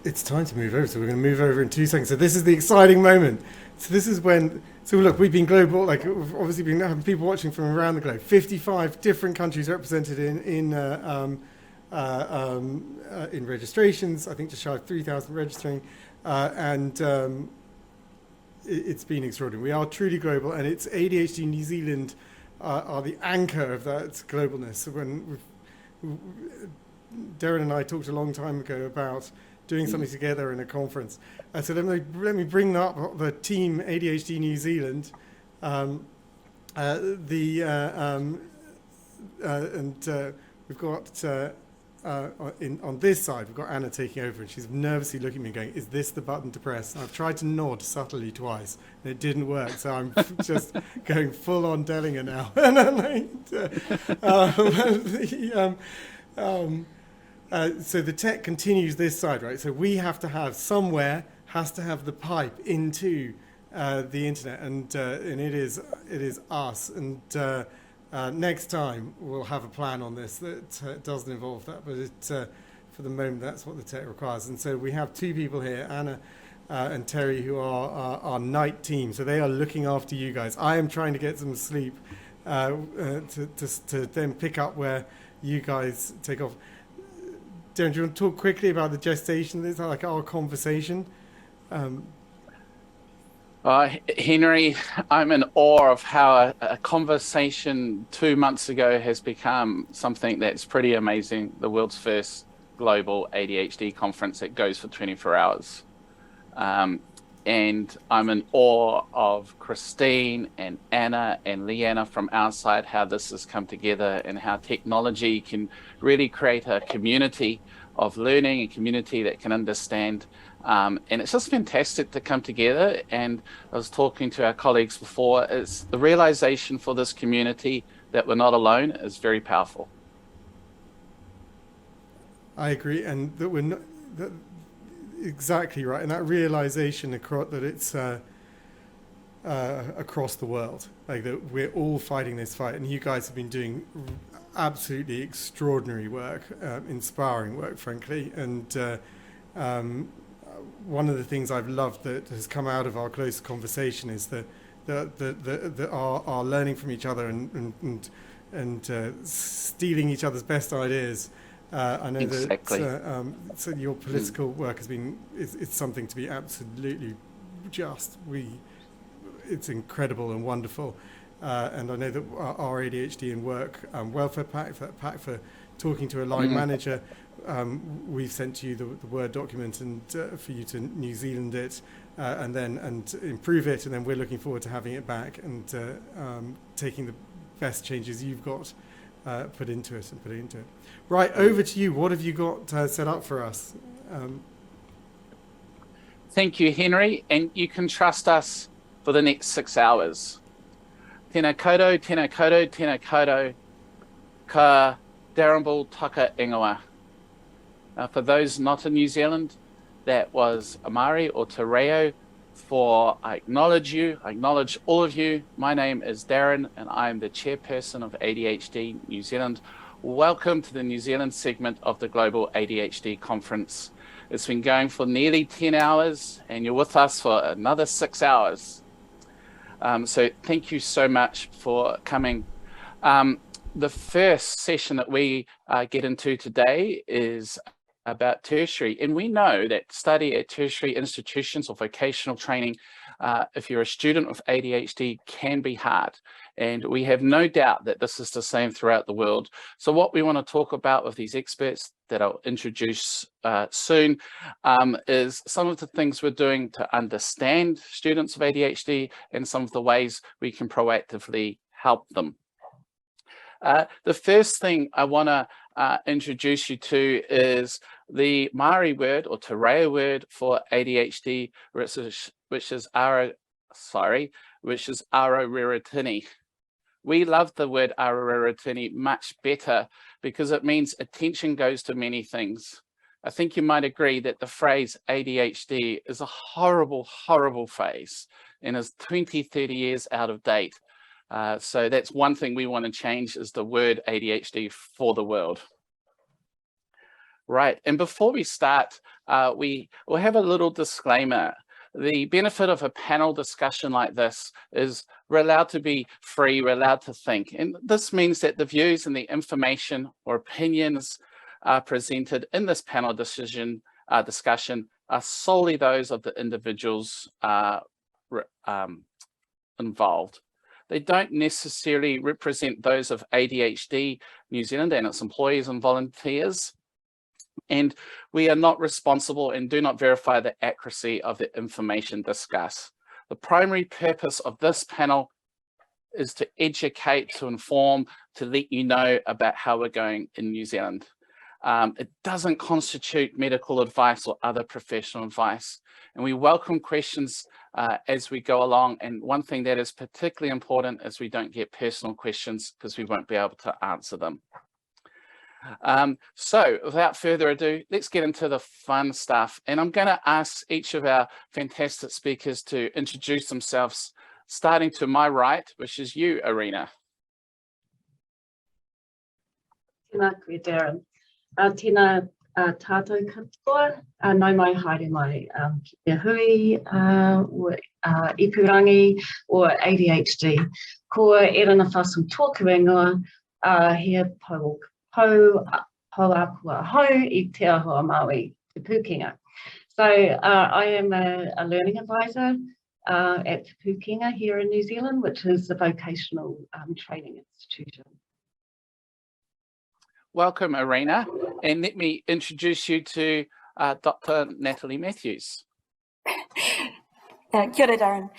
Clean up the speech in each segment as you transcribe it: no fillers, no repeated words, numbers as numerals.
it's time to move over. So we're going to move over in 2 seconds. So this is the exciting moment. So this is when. So look, we've been global. Like we've obviously been having people watching from around the globe. 55 different countries represented in registrations. I think just shy of 3,000 registering, and it's been extraordinary. We are truly global, and it's ADHD New Zealand are the anchor of that globalness. So when Darren and I talked a long time ago about doing something together in a conference. So let me bring up the team ADHD New Zealand. We've got on this side, we've got Anna taking over, and she's nervously looking at me going, is this the button to press? And I've tried to nod subtly twice, and it didn't work, so I'm just going full on telling her now. And I'm like, so the tech continues this side, right? So we have to have somewhere has to have the pipe into the internet, and it is us. And next time we'll have a plan on this that doesn't involve that, but for the moment that's what the tech requires. And so we have two people here, Anna and Terry, who are our night team. So they are looking after you guys. I am trying to get some sleep to then pick up where you guys take off. Darren, do you want to talk quickly about the gestation? It's like our conversation. Henry, I'm in awe of how a conversation 2 months ago has become something that's pretty amazing. The world's first global ADHD conference that goes for 24 hours. And I'm in awe of Christine and Anna and Leeanna from our side, how this has come together and how technology can really create a community of learning, a community that can understand. And it's just fantastic to come together. And I was talking to our colleagues before, it's the realization for this community that we're not alone is very powerful. I agree, and that we're not... Exactly right, and that realization that it's across the world, like that we're all fighting this fight, and you guys have been doing absolutely extraordinary work, inspiring work, frankly. And one of the things I've loved that has come out of our close conversation is our learning from each other and stealing each other's best ideas. I know exactly. that so your political work has been it's something to be absolutely it's incredible and wonderful, and I know that our ADHD and work welfare pack, that pack for talking to a line manager, we've sent to you the Word document and for you to New Zealand it and improve it, and then we're looking forward to having it back and taking the best changes you've got put into it. Right, over to you. What have you got set up for us? Thank you, Henry, and you can trust us for the next 6 hours. Tēnā koutou, tēnā koutou, tēnā koutou, ka Darrenball taka ingoa. For those not in New Zealand, that was Amari or Te Reo. I acknowledge you, I acknowledge all of you. My name is Darren, and I am the chairperson of ADHD New Zealand. Welcome to the New Zealand segment of the Global ADHD Conference. It's been going for nearly 10 hours, and you're with us for another 6 hours. So thank you so much for coming. The first session that we get into today is about tertiary, and we know that study at tertiary institutions or vocational training, if you're a student with ADHD, can be hard, and we have no doubt that this is the same throughout the world. So what we want to talk about with these experts that I'll introduce soon is some of the things we're doing to understand students with ADHD and some of the ways we can proactively help them. The first thing I want to introduce you to is the Māori word or Te Reo word for ADHD, which is aroreretini. We love the word aroreretini much better because it means attention goes to many things. I think you might agree that the phrase ADHD is a horrible, horrible phrase and is 20, 30 years out of date. So that's one thing we want to change is the word ADHD for the world. Right, and before we start, we will have a little disclaimer. The benefit of a panel discussion like this is we're allowed to be free, we're allowed to think. And this means that the views and the information or opinions presented in this panel discussion are solely those of the individuals involved. They don't necessarily represent those of ADHD New Zealand and its employees and volunteers. And we are not responsible and do not verify the accuracy of the information discussed. The primary purpose of this panel is to educate, to inform, to let you know about how we're going in New Zealand. It doesn't constitute medical advice or other professional advice. And we welcome questions as we go along. And one thing that is particularly important is we don't get personal questions because we won't be able to answer them. So without further ado, let's get into the fun stuff. And I'm going to ask each of our fantastic speakers to introduce themselves, starting to my right, which is you, Erena. Tēnā koe, Darren. Tēnā tātou katoa, nau mai haere mai ki te hui, o ipurangi, or ADHD. Ko Erena Fussell tōku ingoa, he Pau apua hau I te ahoa Maui, te Pūkenga. So I am a learning advisor at Pūkenga here in New Zealand, which is a vocational training institution. Welcome, Erena, and let me introduce you to Dr. Natalie Mathews. Kia ora, Darren.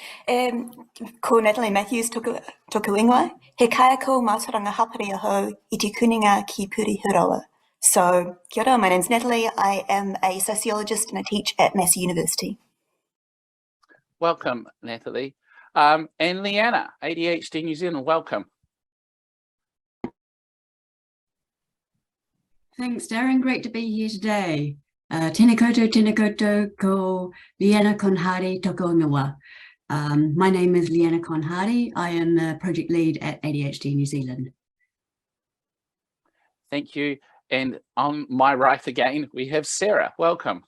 Ko Natalie Mathews toku ingoa. He kaiako mātaranga hapari ahau I te kuninga ki Puri Hiroa. So, kia ora, my name's Natalie. I am a sociologist and I teach at Massey University. Welcome, Natalie. And Leeanna, ADHD New Zealand, welcome. Thanks, Darren. Great to be here today. Tēnā koutou, ko Leeanna Kohn-Hardy toko ingoa. My name is Leeanna Kohn-Hardy. I am the project lead at ADHD New Zealand. Thank you. And on my right again, we have Sara. Welcome.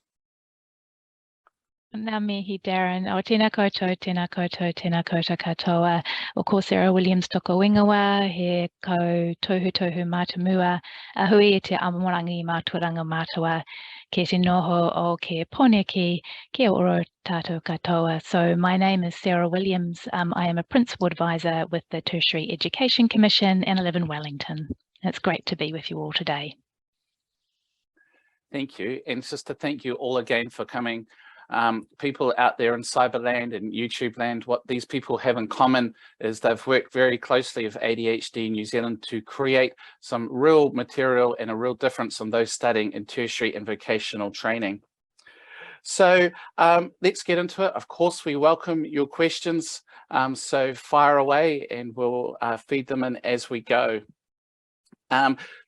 Ngā mihi, Darren. O tēnā koutou katoa. O ko Sara Williams toko ingoa, he ko tohu mātamua, hui te amorangi mātuaranga mātua, ke te noho o ke poneki, ke oro tātou katoa. So my name is Sara Williams. I am a principal advisor with the Tertiary Education Commission and I live in Wellington. It's great to be with you all today. Thank you. And just to thank you all again for coming. People out there in Cyberland and YouTube land, what these people have in common is they've worked very closely with ADHD New Zealand to create some real material and a real difference on those studying in tertiary and vocational training. So let's get into it. Of course, we welcome your questions. So fire away and we'll feed them in as we go.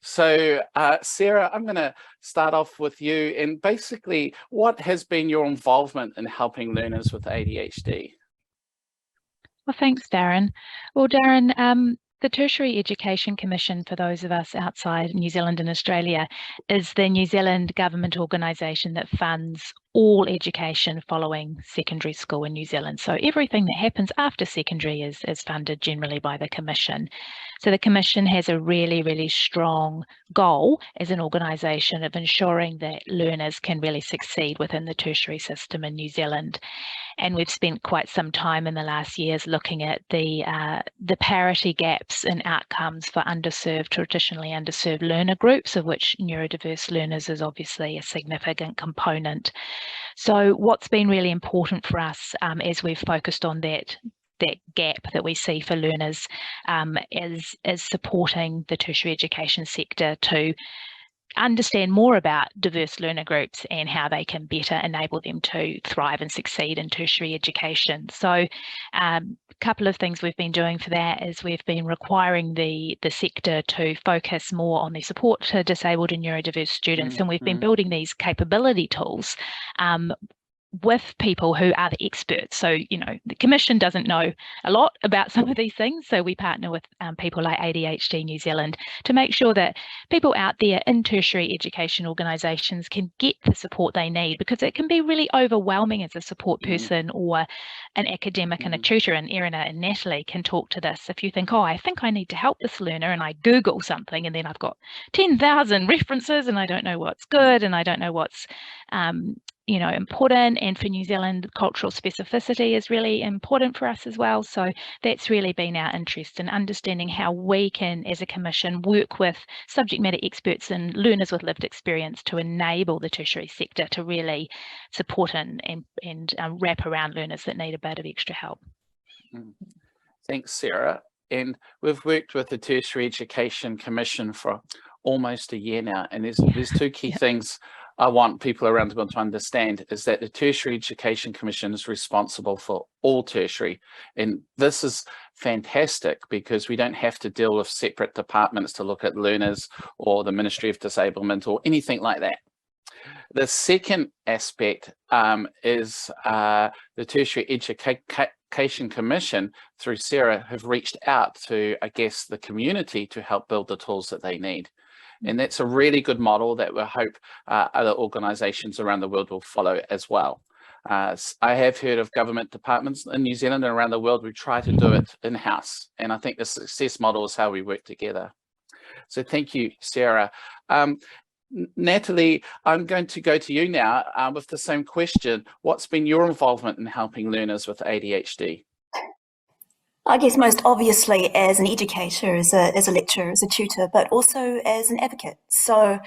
Sara, I'm going to start off with you and basically what has been your involvement in helping learners with ADHD? Well, thanks, Darren. Well, Darren, the Tertiary Education Commission, for those of us outside New Zealand and Australia, is the New Zealand government organisation that funds all education following secondary school in New Zealand. So everything that happens after secondary is funded generally by the Commission. So the Commission has a really, really strong goal as an organisation of ensuring that learners can really succeed within the tertiary system in New Zealand. And we've spent quite some time in the last years looking at the parity gaps in outcomes for traditionally underserved learner groups, of which neurodiverse learners is obviously a significant component. So what's been really important for us as we've focused on that gap that we see for learners is supporting the tertiary education sector to understand more about diverse learner groups and how they can better enable them to thrive and succeed in tertiary education. So a couple of things we've been doing for that is we've been requiring the sector to focus more on the support to disabled and neurodiverse students, and we've been building these capability tools with people who are the experts. So, you know, the Commission doesn't know a lot about some of these things. So we partner with people like ADHD New Zealand to make sure that people out there in tertiary education organisations can get the support they need, because it can be really overwhelming as a support person or an academic and a tutor. And Erena and Natalie can talk to this. If you think, oh, I think I need to help this learner, and I Google something and then I've got 10,000 references and I don't know what's good and I don't know what's you know, important. And for New Zealand, cultural specificity is really important for us as well. So that's really been our interest in understanding how we can, as a commission, work with subject matter experts and learners with lived experience to enable the tertiary sector to really support and wrap around learners that need a bit of extra help. Thanks, Sara. And we've worked with the Tertiary Education Commission for almost a year now, and there's two key things I want people around the world to understand, is that the Tertiary Education Commission is responsible for all tertiary. And this is fantastic because we don't have to deal with separate departments to look at learners or the Ministry of Disablement or anything like that. The second aspect is the Tertiary Education Commission, through Sara, have reached out to, I guess, the community to help build the tools that they need. And that's a really good model that we hope other organisations around the world will follow as well. I have heard of government departments in New Zealand and around the world who try to do it in-house. And I think the success model is how we work together. So thank you, Sara. Natalie, I'm going to go to you now with the same question. What's been your involvement in helping learners with ADHD? I guess most obviously as an educator, as a lecturer, as a tutor, but also as an advocate. So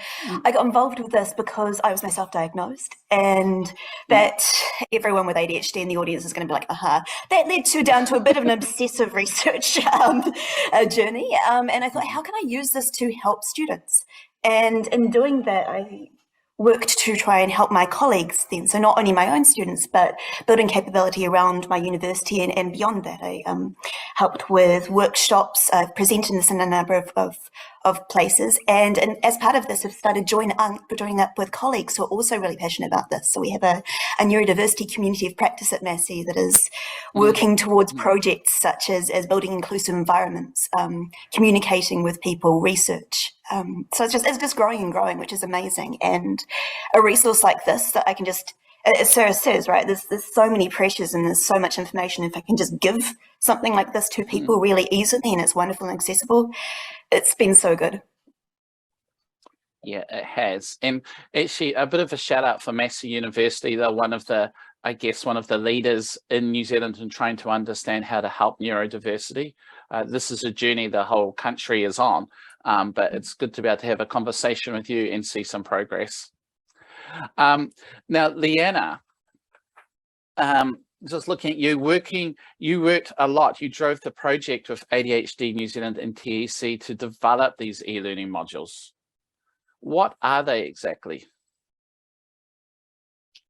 I got involved with this because I was myself diagnosed, and that everyone with ADHD in the audience is going to be like, aha. That led down to a bit of an obsessive research journey. And I thought, how can I use this to help students? And in doing that, I worked to try and help my colleagues then. So not only my own students, but building capability around my university and beyond that. I helped with workshops. I've presented this in a number of places. And as part of this, I've started joining up with colleagues who are also really passionate about this. So we have a neurodiversity community of practice at Massey that is working towards projects such as building inclusive environments, communicating with people, research. So it's just growing and growing, which is amazing. And a resource like this that I can just, as Sara says, right, there's so many pressures and there's so much information. If I can just give something like this to people really easily and it's wonderful and accessible, it's been so good. Yeah, it has. And actually a bit of a shout out for Massey University. They're one of the leaders in New Zealand in trying to understand how to help neurodiversity. This is a journey the whole country is on, but it's good to be able to have a conversation with you and see some progress. Now, Leeanna, just looking at you worked a lot. You drove the project with ADHD New Zealand and TEC to develop these e-learning modules. What are they exactly?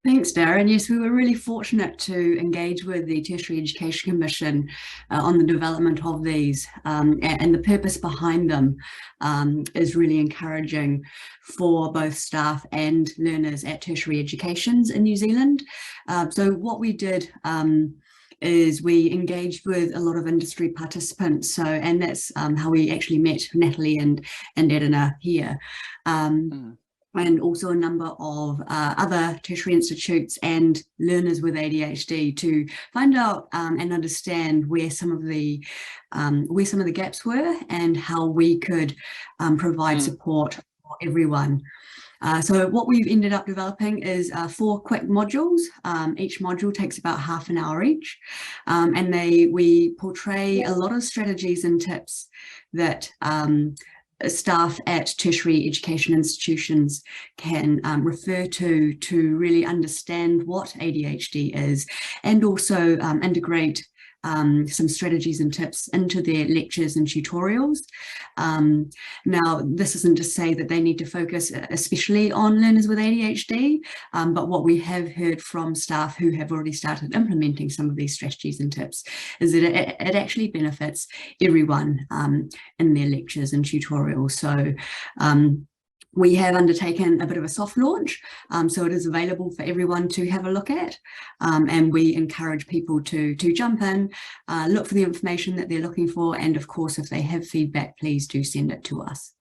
Thanks, Darren. Yes, we were really fortunate to engage with the Tertiary Education Commission on the development of these, and the purpose behind them is really encouraging for both staff and learners at tertiary educations in New Zealand. So what we did is we engaged with a lot of industry participants. So, and that's how we actually met Natalie and Erena here. And also a number of other tertiary institutes and learners with ADHD to find out and understand where some of the gaps were and how we could provide support for everyone. So what we've ended up developing is 4 quick modules. Each module takes about half an hour each, and we portray a lot of strategies and tips that staff at tertiary education institutions can refer to really understand what ADHD is, and also integrate some strategies and tips into their lectures and tutorials. Now, this isn't to say that they need to focus especially on learners with ADHD, but what we have heard from staff who have already started implementing some of these strategies and tips is that it actually benefits everyone in their lectures and tutorials. So We have undertaken a bit of a soft launch, so it is available for everyone to have a look at, and we encourage people to jump in, look for the information that they're looking for, and of course, if they have feedback, please do send it to us.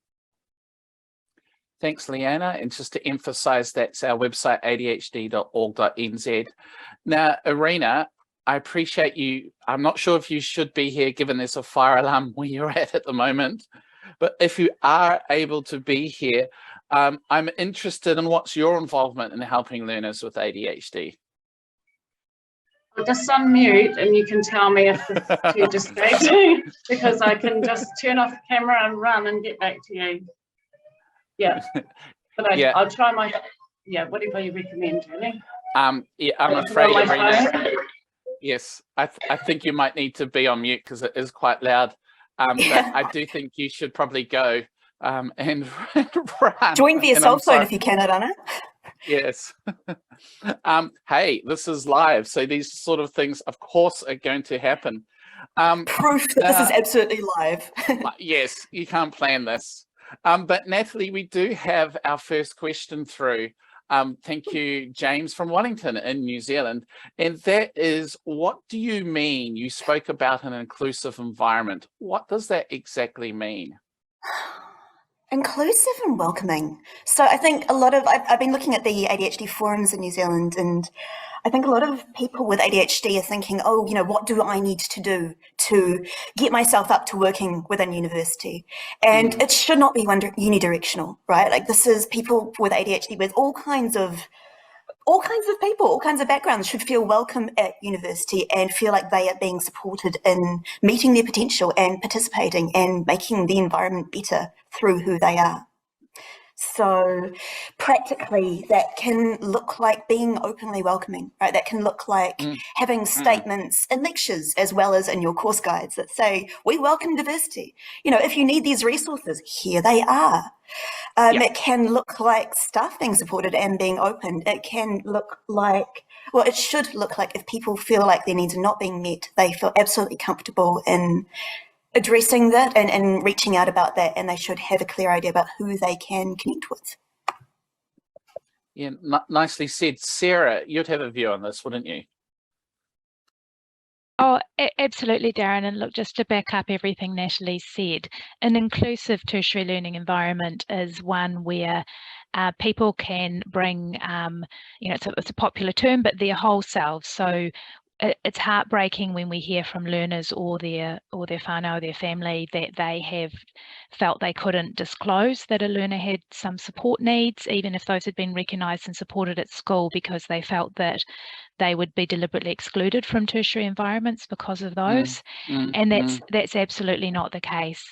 Thanks, Leeanna. And just to emphasise, that's our website, adhd.org.nz. Now, Erena, I appreciate you. I'm not sure if you should be here, given there's a fire alarm where you're at the moment. But if you are able to be here, I'm interested in what's your involvement in helping learners with ADHD. I'll just unmute and you can tell me if this is too distracting, because I can just turn off the camera and run and get back to you. Yeah, but I'll try my, whatever you recommend, really. Yeah, I'm afraid, Erena, yes, I think you might need to be on mute because it is quite loud. But I do think you should probably go and run. Join via cell phone if you can, Erena. Yes. Hey, this is live, so these sort of things, of course, are going to happen. Proof that this is absolutely live. Yes, you can't plan this. But Natalie, we do have our first question through. Thank you, James from Wellington in New Zealand. And that is, what do you mean? You spoke about an inclusive environment. What does that exactly mean? Inclusive and welcoming. So I think a lot of, I've been looking at the ADHD forums in New Zealand, and I think a lot of people with ADHD are thinking, oh, you know, what do I need to do to get myself up to working within university? And it should not be unidirectional, right? Like, this is people with ADHD with all kinds of people, all kinds of backgrounds should feel welcome at university and feel like they are being supported in meeting their potential and participating and making the environment better through who they are. So practically, that can look like being openly welcoming, right? That can look like having statements in lectures as well as in your course guides that say, we welcome diversity. You know, if you need these resources, here they are. It can look like staff being supported and being open. It can look like, well, it should look like if people feel like their needs are not being met, they feel absolutely comfortable in addressing that and reaching out about that, and they should have a clear idea about who they can connect with. Yeah, nicely said. Sara, you'd have a view on this, wouldn't you? Oh, absolutely, Darren. And look, just to back up everything Natalie said, an inclusive tertiary learning environment is one where people can bring, you know, it's a popular term, but their whole selves. So it's heartbreaking when we hear from learners or their whānau, their family, that they have felt they couldn't disclose that a learner had some support needs, even if those had been recognised and supported at school, because they felt that they would be deliberately excluded from tertiary environments because of those. And that's absolutely not the case.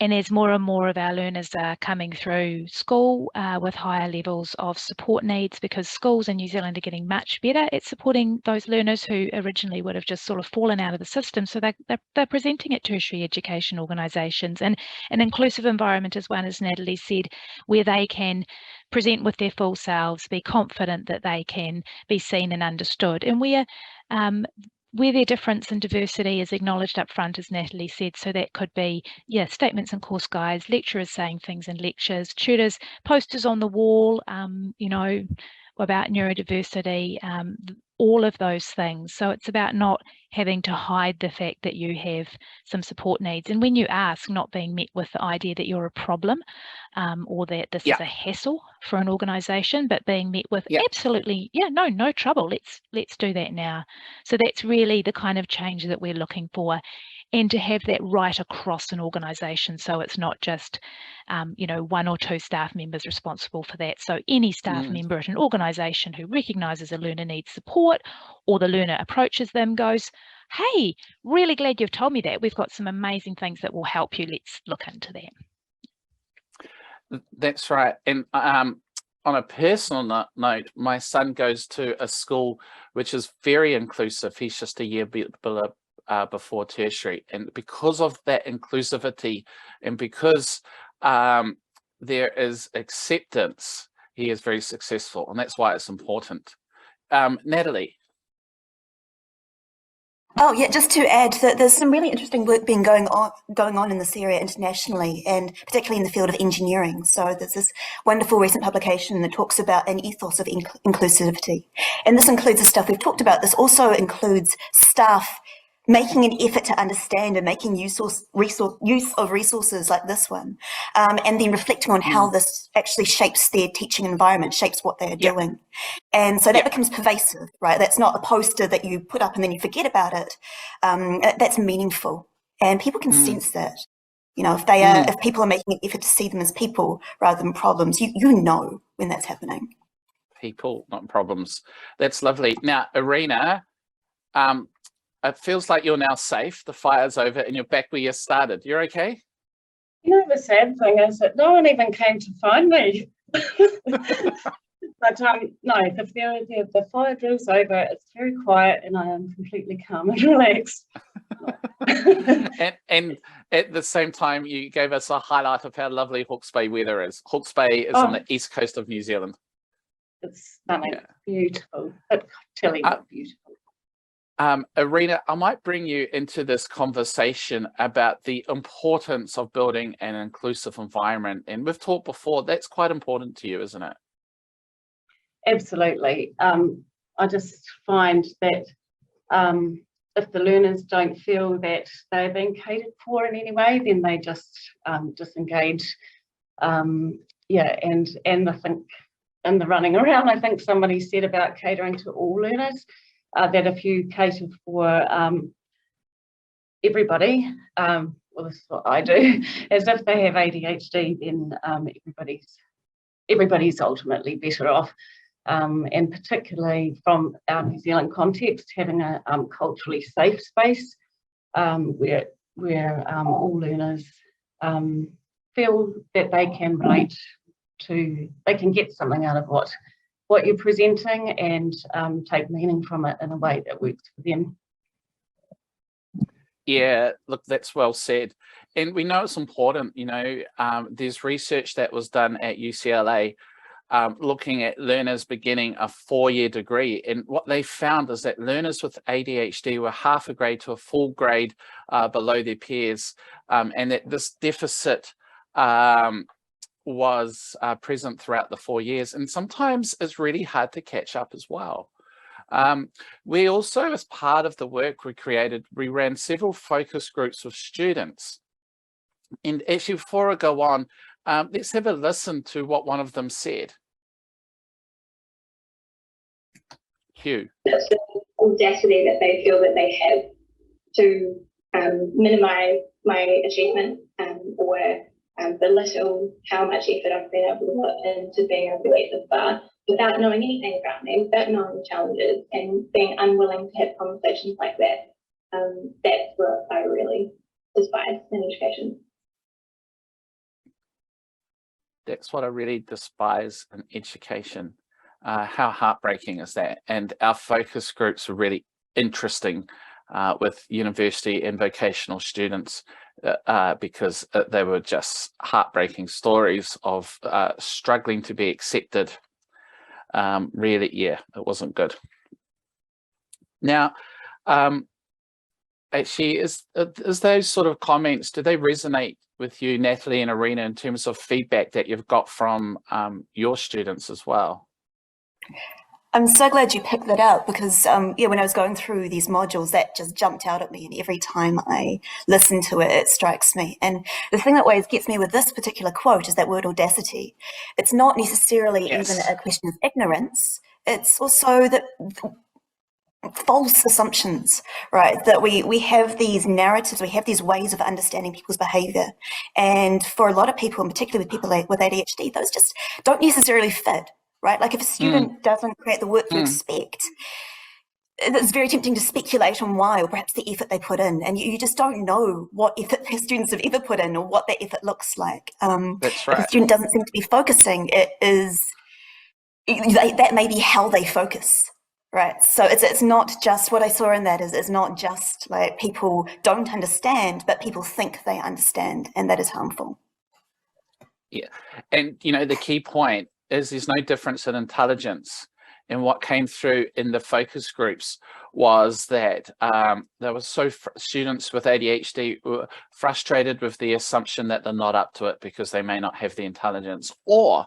And as more and more of our learners are coming through school with higher levels of support needs, because schools in New Zealand are getting much better at supporting those learners who originally would have just sort of fallen out of the system. So they're presenting at tertiary education organisations, and an inclusive environment is one, as Natalie said, where they can present with their full selves, be confident that they can be seen and understood, and where their difference and diversity is acknowledged up front, as Natalie said. So that could be, statements and course guides, lecturers saying things in lectures, tutors, posters on the wall, you know, about neurodiversity, all of those things. So it's about not having to hide the fact that you have some support needs. And when you ask, not being met with the idea that you're a problem or that this is a hassle for an organisation, but being met with absolutely, no trouble. Let's do that now. So that's really the kind of change that we're looking for. And to have that right across an organisation, so it's not just, you know, one or two staff members responsible for that. So any staff member at an organisation who recognises a learner needs support, or the learner approaches them, goes, hey, really glad you've told me that. We've got some amazing things that will help you. Let's look into that. That's right. And on a personal note, my son goes to a school which is very inclusive. He's just a year below before tertiary, and because of that inclusivity and because there is acceptance, he is very successful, and that's why it's important. Natalie. Oh yeah, just to add that there's some really interesting work going on in this area internationally, and particularly in the field of engineering. So there's this wonderful recent publication that talks about an ethos of inclusivity, and this includes the stuff we've talked about. This also includes staff making an effort to understand and making use of resources like this one, and then reflecting on how this actually shapes their teaching environment, shapes what they're doing. And so that becomes pervasive, right? That's not a poster that you put up and then you forget about it. That's meaningful, and people can sense that. You know, if people are making an effort to see them as people rather than problems, you know when that's happening. People, not problems. That's lovely. Now, Erena, it feels like you're now safe. The fire's over and you're back where you started. You're okay? You know, the sad thing is that no one even came to find me. But no, the fire drill's over. It's very quiet and I am completely calm and relaxed. and at the same time, you gave us a highlight of how lovely Hawke's Bay weather is. Hawke's Bay is on the east coast of New Zealand. It's stunning, beautiful, but beautiful. Erena, I might bring you into this conversation about the importance of building an inclusive environment. And we've talked before, that's quite important to you, isn't it? Absolutely. I just find that if the learners don't feel that they're being catered for in any way, then they just disengage. And I think in the running around, I think somebody said about catering to all learners, that if you cater for everybody, well, this is what I do, as if they have ADHD, then everybody's ultimately better off. And particularly from our New Zealand context, having a culturally safe space where all learners feel that they can relate to, they can get something out of what you're presenting and take meaning from it in a way that works for them. Yeah, look, that's well said. And we know it's important, you know, there's research that was done at UCLA looking at learners beginning a 4-year degree. And what they found is that learners with ADHD were half a grade to a full grade below their peers, and that this deficit was present throughout the 4 years, and sometimes it's really hard to catch up as well. We also, as part of the work we created, we ran several focus groups with students. And actually, before I go on, let's have a listen to what one of them said. Hugh. That's the audacity that they feel that they have to minimize my achievement or belittle how much effort I've been able to put into being able to get this far without knowing anything about me, without knowing the challenges, and being unwilling to have conversations like that. That's what I really despise in education. That's what I really despise in education. How heartbreaking is that? And our focus groups are really interesting with university and vocational students because they were just heartbreaking stories of struggling to be accepted. Really, yeah, it wasn't good. Now, actually, is those sort of comments, do they resonate with you, Natalie and Erena, in terms of feedback that you've got from your students as well? I'm so glad you picked that up because, when I was going through these modules, that just jumped out at me, and every time I listen to it, it strikes me. And the thing that always gets me with this particular quote is that word audacity. It's not necessarily even a question of ignorance. It's also that false assumptions, right? That we have these narratives, we have these ways of understanding people's behavior. And for a lot of people, and particularly with people with ADHD, those just don't necessarily fit. Right? Like if a student doesn't create the work you expect, it's very tempting to speculate on why, or perhaps the effort they put in. And you just don't know what effort their students have ever put in or what that effort looks like. That's right. If a student doesn't seem to be focusing, that may be how they focus. Right. So it's not just what I saw in that is not just like people don't understand, but people think they understand, and that is harmful. Yeah. And, the key point is there's no difference in intelligence. And what came through in the focus groups was that there was students with ADHD were frustrated with the assumption that they're not up to it because they may not have the intelligence, or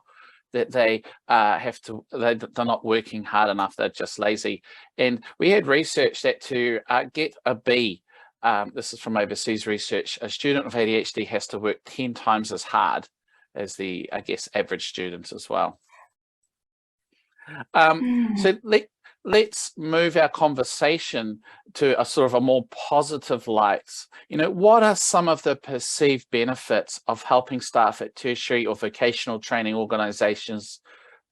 that they're not working hard enough, they're just lazy. And we had research that to get a B, this is from overseas research, a student with ADHD has to work 10 times as hard as the, I guess, average student as well. So let's move our conversation to a sort of a more positive light. You know, what are some of the perceived benefits of helping staff at tertiary or vocational training organisations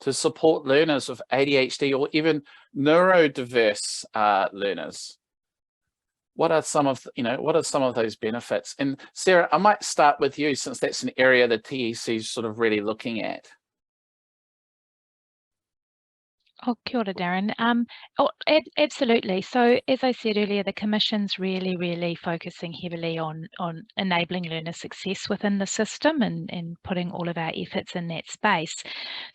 to support learners with ADHD or even neurodiverse learners? What are some of those benefits? And Sara, I might start with you, since that's an area the TEC is sort of really looking at. Oh, kia ora, Darren. Absolutely. So as I said earlier, the Commission's really focusing heavily on enabling learner success within the system and putting all of our efforts in that space.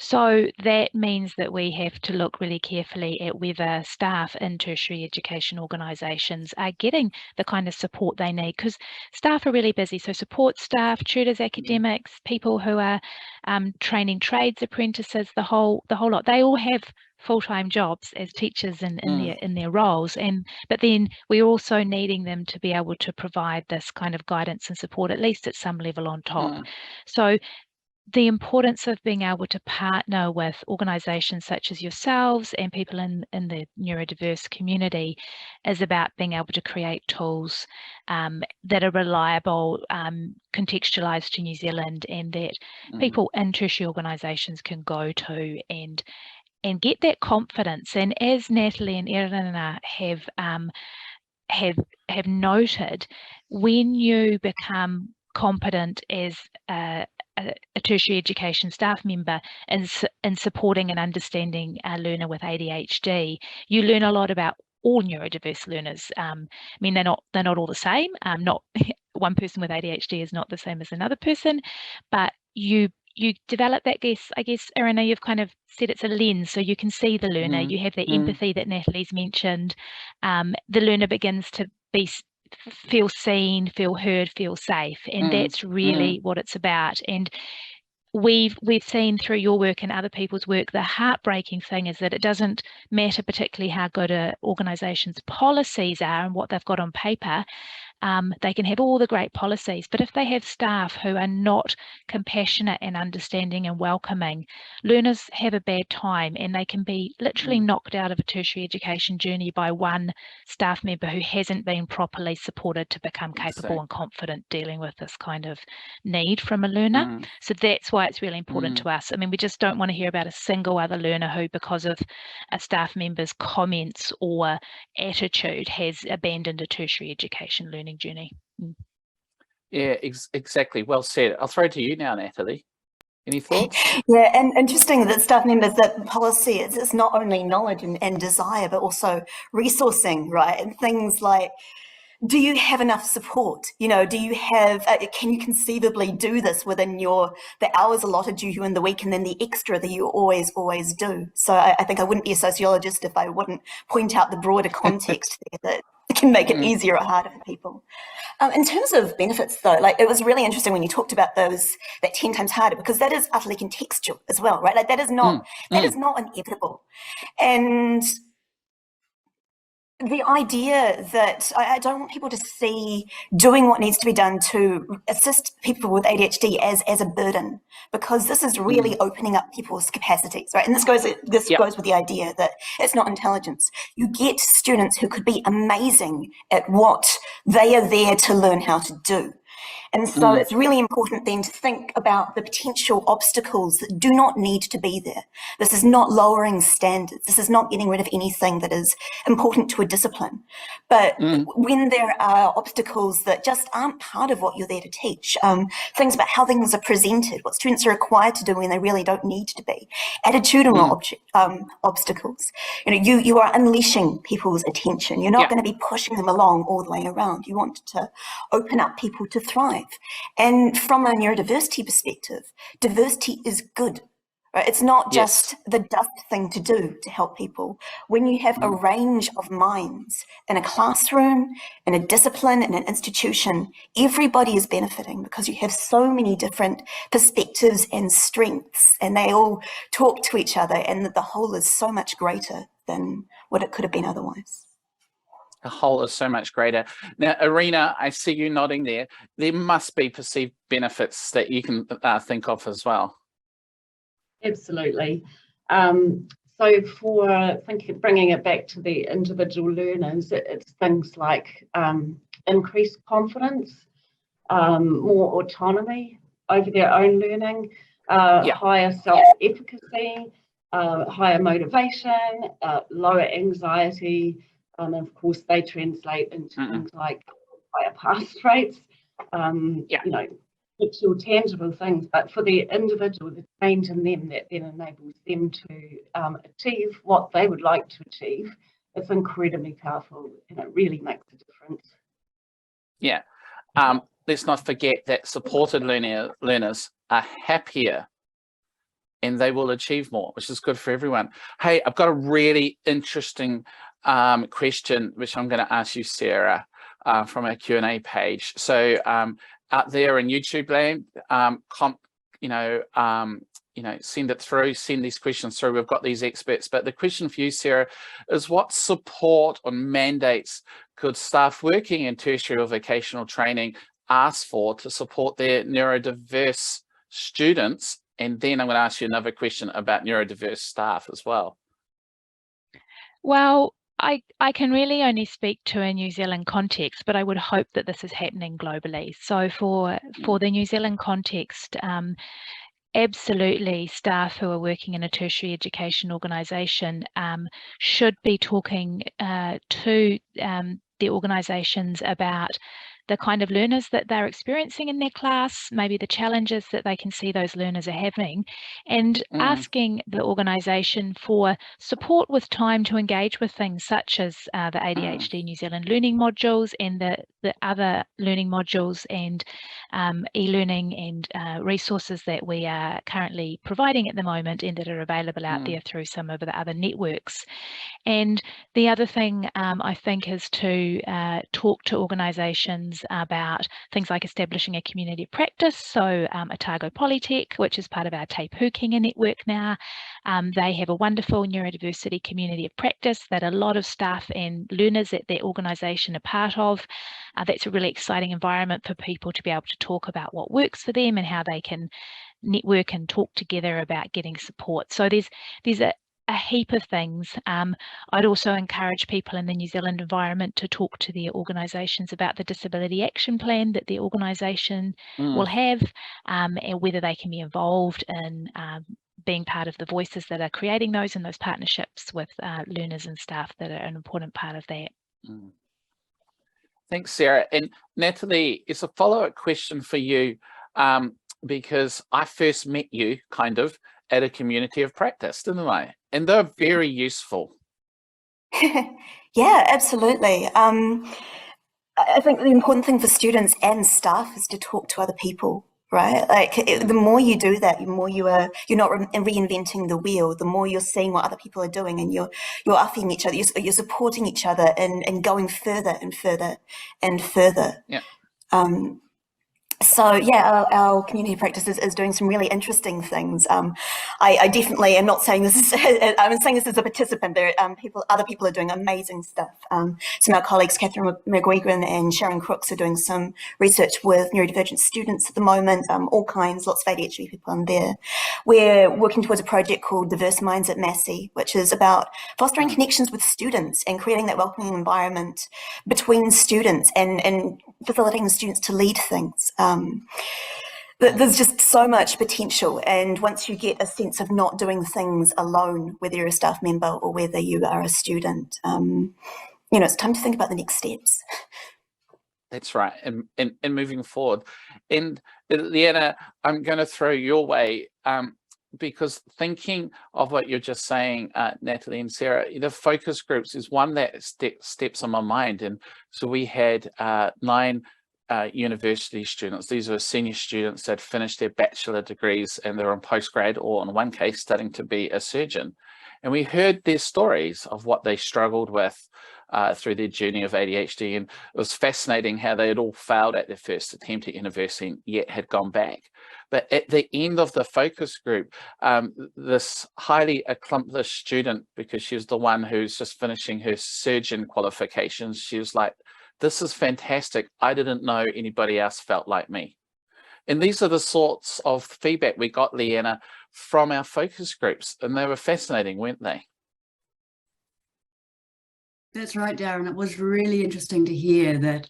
So that means that we have to look really carefully at whether staff in tertiary education organisations are getting the kind of support they need, because staff are really busy. So support staff, tutors, academics, people who are training trades apprentices, the whole lot, they all have full-time jobs as teachers in their roles, but then we're also needing them to be able to provide this kind of guidance and support, at least at some level on top. So the importance of being able to partner with organisations such as yourselves and people in the neurodiverse community is about being able to create tools that are reliable, contextualised to New Zealand, and that people in tertiary organisations can go to and get that confidence. And as Natalie and Erena have noted, when you become competent as a tertiary education staff member in supporting and understanding a learner with ADHD, you learn a lot about all neurodiverse learners. I mean, they're not all the same. Not one person with ADHD is not the same as another person, but you develop that, I guess, Erena, you've kind of said it's a lens, so you can see the learner, you have the empathy that Natalie's mentioned. The learner begins to feel seen, feel heard, feel safe, and that's really what it's about. And we've seen through your work and other people's work, the heartbreaking thing is that it doesn't matter particularly how good an organisation's policies are and what they've got on paper. They can have all the great policies, but if they have staff who are not compassionate and understanding and welcoming, learners have a bad time, and they can be literally knocked out of a tertiary education journey by one staff member who hasn't been properly supported to become capable and confident dealing with this kind of need from a learner. So that's why it's really important to us. I mean, we just don't want to hear about a single other learner who, because of a staff member's comments or attitude, has abandoned a tertiary education learning journey. Yeah, exactly. Well said. I'll throw it to you now, Natalie. Any thoughts? Yeah, and interesting that staff members, that policy is not only knowledge and desire, but also resourcing, right? And things like, do you have enough support? You know, do you have, can you conceivably do this within the hours allotted to you in the week, and then the extra that you always do? So I think I wouldn't be a sociologist if I wouldn't point out the broader context there that can make it easier or harder for people. In terms of benefits, though, like, it was really interesting when you talked about that 10 times harder, because that is utterly contextual as well, right? Like, that is not inevitable. And the idea that I don't want people to see doing what needs to be done to assist people with ADHD as a burden, because this is really opening up people's capacities, right? And this goes with the idea that it's not intelligence. You get students who could be amazing at what they are there to learn how to do. And so it's really important then to think about the potential obstacles that do not need to be there. This is not lowering standards. This is not getting rid of anything that is important to a discipline. But when there are obstacles that just aren't part of what you're there to teach, things about how things are presented, what students are required to do when they really don't need to be, attitudinal obstacles. You know, you are unleashing people's attention. You're not going to be pushing them along all the way around. You want to open up people to thrive. And from a neurodiversity perspective, diversity is good. Right? It's not Yes. just the dust thing to do to help people. When you have a range of minds in a classroom, in a discipline, in an institution, everybody is benefiting because you have so many different perspectives and strengths, and they all talk to each other, and the whole is so much greater than what it could have been otherwise. The whole is so much greater. Now, Erena, I see you nodding there. There must be perceived benefits that you can think of as well. Absolutely. So for bringing it back to the individual learners, it's things like increased confidence, more autonomy over their own learning, higher self-efficacy, higher motivation, lower anxiety, and of course they translate into things like higher pass rates, you know, actual tangible things, but for the individual, the change in them that then enables them to achieve what they would like to achieve, it's incredibly powerful and it really makes a difference. Yeah. Let's not forget that supported learners are happier and they will achieve more, which is good for everyone. Hey, I've got a really interesting question, which I'm going to ask you, Sara, from our Q&A page. So out there in YouTube land, send it through, send these questions through. We've got these experts, but the question for you, Sara, is what support or mandates could staff working in tertiary or vocational training ask for to support their neurodiverse students? And then I'm going to ask you another question about neurodiverse staff as well. Well, I can really only speak to a New Zealand context, but I would hope that this is happening globally. So for the New Zealand context, absolutely staff who are working in a tertiary education organisation should be talking to the organisations about the kind of learners that they're experiencing in their class, maybe the challenges that they can see those learners are having, and asking the organisation for support with time to engage with things such as the ADHD New Zealand learning modules and the other learning modules and e-learning and resources that we are currently providing at the moment and that are available out there through some of the other networks. And the other thing I think is to talk to organisations about things like establishing a community of practice. So Otago Polytech, which is part of our Te Pūkenga network now, they have a wonderful neurodiversity community of practice that a lot of staff and learners at their organisation are part of. That's a really exciting environment for people to be able to talk about what works for them and how they can network and talk together about getting support. So there's a heap of things. I'd also encourage people in the New Zealand environment to talk to their organisations about the disability action plan that their organisation will have, and whether they can be involved in being part of the voices that are creating those and those partnerships with learners and staff that are an important part of that. Thanks, Sara. And Natalie, it's a follow-up question for you, because I first met you kind of at a community of practice, didn't I? And they're very useful. Yeah, absolutely. I think the important thing for students and staff is to talk to other people, right? Like the more you do that, the more you're not reinventing the wheel, the more you're seeing what other people are doing and you're upping each other, you're supporting each other and going further and further and further. Yeah. So yeah, our community practice is doing some really interesting things. I definitely am not saying this. I'm saying this as a participant. There, other people are doing amazing stuff. Some of our colleagues, Catherine McGuigan and Sharon Crooks, are doing some research with neurodivergent students at the moment. All kinds, lots of ADHD people in there. We're working towards a project called Diverse Minds at Massey, which is about fostering connections with students and creating that welcoming environment between students and facilitating students to lead things. There's just so much potential, and once you get a sense of not doing things alone, whether you're a staff member or whether you are a student, it's time to think about the next steps. That's right, and moving forward. And Leeanna, I'm going to throw your way, because thinking of what you're just saying, Natalie and Sara, the focus groups is one that steps on my mind. And so we had 9 university students. These were senior students that finished their bachelor degrees and they're on postgrad, or in one case studying to be a surgeon. And we heard their stories of what they struggled with through their journey of ADHD. And it was fascinating how they had all failed at their first attempt at university, yet had gone back. But at the end of the focus group, this highly accomplished student, because she was the one who's just finishing her surgeon qualifications, she was like, "This is fantastic. I didn't know anybody else felt like me." And these are the sorts of feedback we got, Leeanna, from our focus groups, and they were fascinating, weren't they? That's right, Darren. It was really interesting to hear that,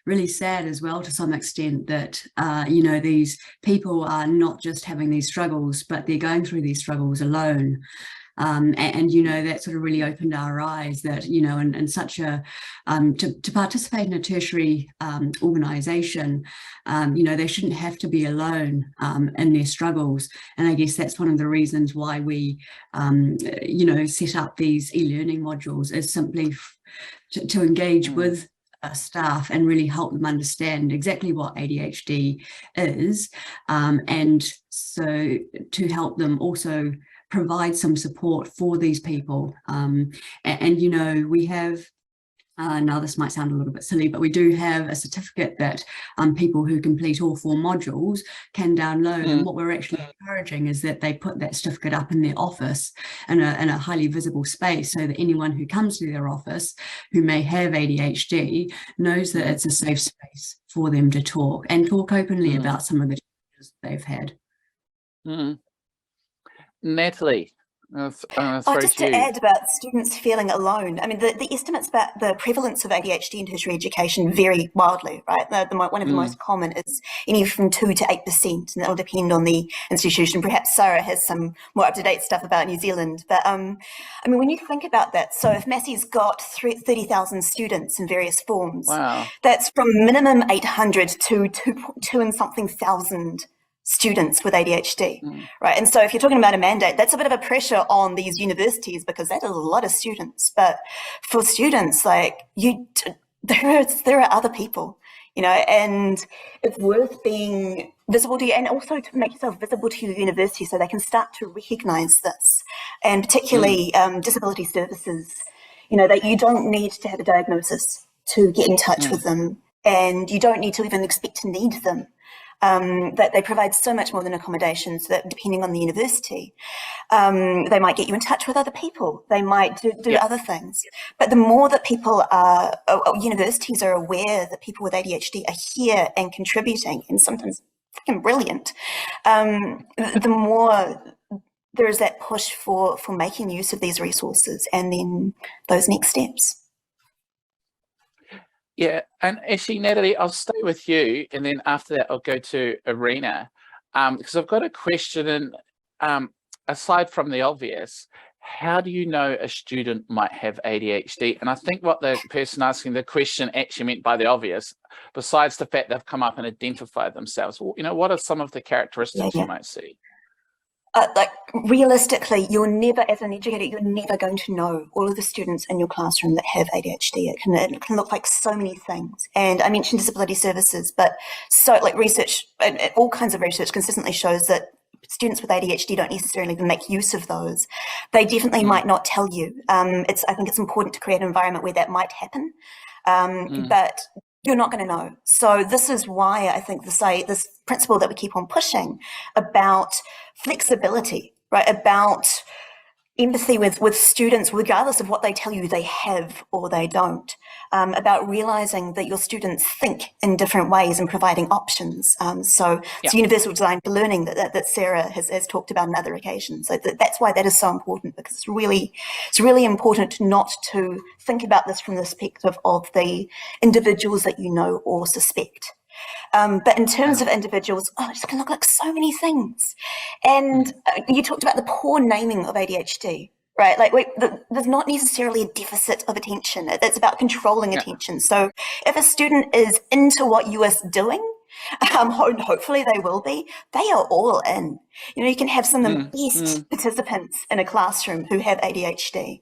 really sad as well to some extent that, you know, these people are not just having these struggles, but they're going through these struggles alone. You know, that sort of really opened our eyes that, you know, in such a, to participate in a tertiary organisation, you know, they shouldn't have to be alone in their struggles. And I guess that's one of the reasons why we, you know, set up these e-learning modules, is simply to engage with staff and really help them understand exactly what ADHD is, and so to help them also provide some support for these people. You know, we have, now this might sound a little bit silly, but we do have a certificate that people who complete all 4 modules can download. And what we're actually encouraging is that they put that certificate up in their office in a highly visible space, so that anyone who comes to their office who may have ADHD knows that it's a safe space for them to talk openly about some of the challenges they've had. Natalie, just to add about students feeling alone. I mean, the estimates about the prevalence of ADHD in tertiary education vary wildly, right? One of the most common is anywhere from 2 to 8%, and that will depend on the institution. Perhaps Sara has some more up-to-date stuff about New Zealand. But I mean, when you think about that, so if Massey's got 30,000 students in various forms, that's from minimum 800 to 2 and something thousand students with ADHD, right? And so if you're talking about a mandate, that's a bit of a pressure on these universities, because that is a lot of students. But for students, like there are other people, you know, and it's worth being visible to you, and also to make yourself visible to your university so they can start to recognise this, and particularly disability services, you know, that you don't need to have a diagnosis to get in touch with them, and you don't need to even expect to need them. That they provide so much more than accommodations, that depending on the university, they might get you in touch with other people. They might do other things. But the more that people universities are aware that people with ADHD are here and contributing, and sometimes fucking brilliant, the more there is that push for making use of these resources and then those next steps. Yeah, and actually, Natalie, I'll stay with you, and then after that, I'll go to Erena, because I've got a question. And aside from the obvious, how do you know a student might have ADHD? And I think what the person asking the question actually meant by the obvious, besides the fact they've come up and identified themselves, you know, what are some of the characteristics you might see? Like realistically, you're never, as an educator, you're never going to know all of the students in your classroom that have ADHD. It can look like so many things. And I mentioned disability services, but so like research, and all kinds of research consistently shows that students with ADHD don't necessarily even make use of those. They definitely might not tell you. I think it's important to create an environment where that might happen, but you're not going to know. So this is why I think this principle that we keep on pushing about flexibility, right? About empathy with students, regardless of what they tell you they have or they don't, about realizing that your students think in different ways and providing options. So it's universal design for learning that Sara has talked about on other occasions. So that's why that is so important, because it's really important not to think about this from the perspective of the individuals that you know or suspect. But in terms of individuals, it can look like so many things. And you talked about the poor naming of ADHD, right? Like there's not necessarily a deficit of attention. It's about controlling attention. So if a student is into what you are doing, hopefully they will be, they are all in. You know, you can have some of the best participants in a classroom who have ADHD.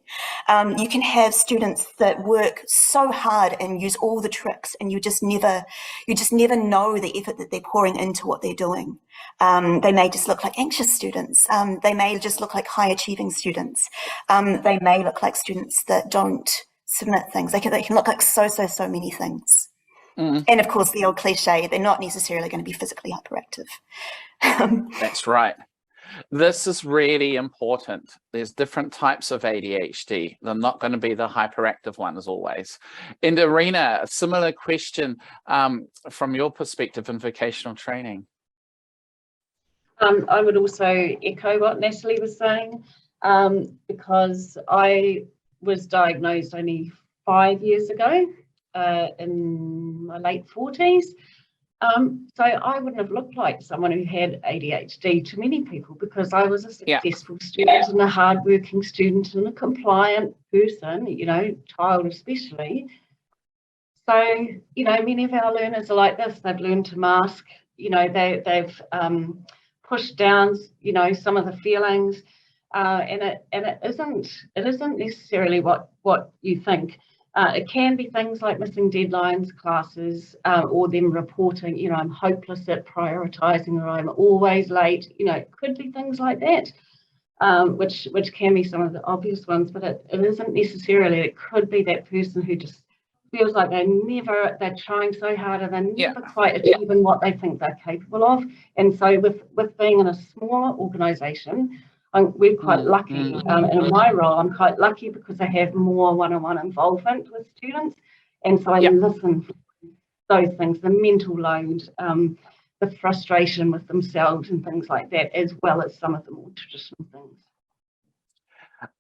You can have students that work so hard and use all the tricks, and you just never know the effort that they're pouring into what they're doing. They may just look like anxious students. They may just look like high achieving students. They may look like students that don't submit things. They can look like so many things. And of course, the old cliche, they're not necessarily going to be physically hyperactive. That's right. This is really important. There's different types of ADHD. They're not going to be the hyperactive ones always. And Erena, a similar question from your perspective in vocational training. I would also echo what Natalie was saying, because I was diagnosed only 5 years ago. In my late 40s. So I wouldn't have looked like someone who had ADHD to many people, because I was a successful student and a hardworking student and a compliant person, you know, child especially. So, you know, many of our learners are like this. They've learned to mask, you know, they've pushed down, you know, some of the feelings, and it isn't necessarily what you think. It can be things like missing deadlines, classes, or them reporting, you know, I'm hopeless at prioritising, or I'm always late. You know, it could be things like that, which can be some of the obvious ones, but it isn't necessarily. It could be that person who just feels like they're trying so hard and they're never quite achieving what they think they're capable of. And so with being in a smaller organisation, we're quite lucky. In my role, I'm quite lucky because I have more one-on-one involvement with students. And so I listen to those things, the mental load, the frustration with themselves and things like that, as well as some of the more traditional